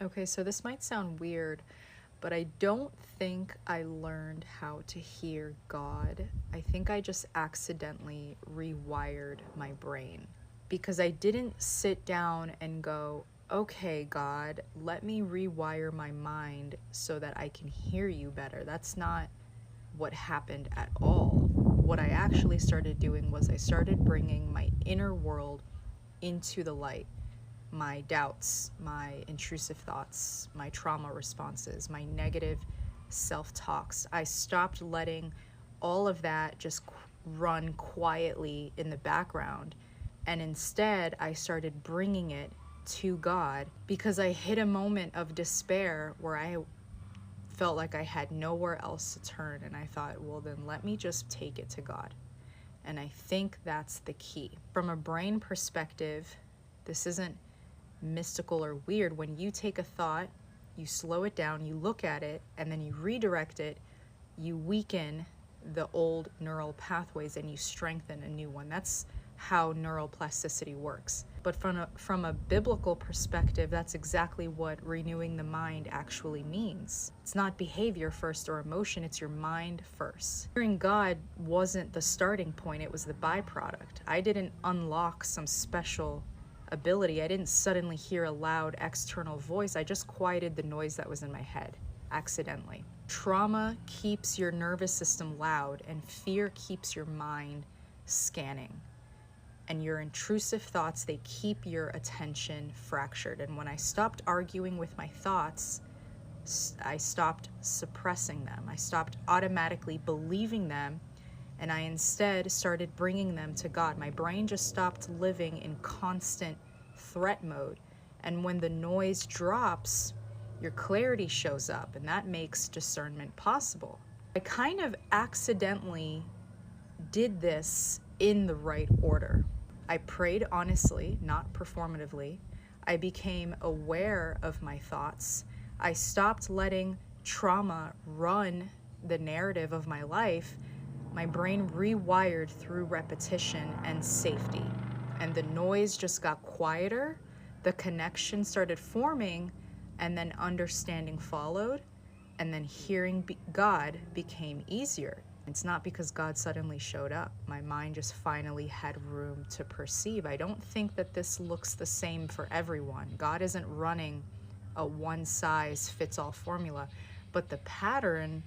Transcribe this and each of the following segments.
Okay, so this might sound weird, but I don't think I learned how to hear God. I think I just accidentally rewired my brain because I didn't sit down and go, okay, God, let me rewire my mind so that I can hear you better. That's not what happened at all. What I actually started doing was I started bringing my inner world into the light. My doubts, my intrusive thoughts, my trauma responses, my negative self talks. I stopped letting all of that just run quietly in the background. And instead, I started bringing it to God because I hit a moment of despair where I felt like I had nowhere else to turn. And I thought, well, then let me just take it to God. And I think that's the key. From a brain perspective, this isn't mystical or weird. When you take a thought, you slow it down, you look at it, and then you redirect it, you weaken the old neural pathways and you strengthen a new one. That's how neuroplasticity works. But from a biblical perspective, that's exactly what renewing the mind actually means. It's not behavior first or emotion, it's your mind first. Hearing God wasn't the starting point, it was the byproduct. I didn't unlock some special ability. I didn't suddenly hear a loud external voice. I just quieted the noise that was in my head accidentally. Trauma keeps your nervous system loud, and fear keeps your mind scanning. And your intrusive thoughts, they keep your attention fractured. And when I stopped arguing with my thoughts, I stopped suppressing them. I stopped automatically believing them, and I instead started bringing them to God. My brain just stopped living in constant threat mode. And when the noise drops, your clarity shows up, and that makes discernment possible. I kind of accidentally did this in the right order. I prayed honestly, not performatively. I became aware of my thoughts. I stopped letting trauma run the narrative of my life. My brain rewired through repetition and safety. And the noise just got quieter, the connection started forming, and then understanding followed, and then hearing God became easier. It's not because God suddenly showed up. My mind just finally had room to perceive. I don't think that this looks the same for everyone. God isn't running a one-size-fits-all formula, but the pattern,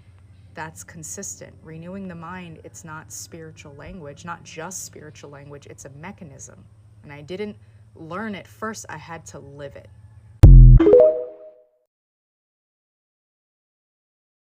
that's consistent. Renewing the mind, it's not spiritual language, not just spiritual language, it's a mechanism. And I didn't learn it first, I had to live it.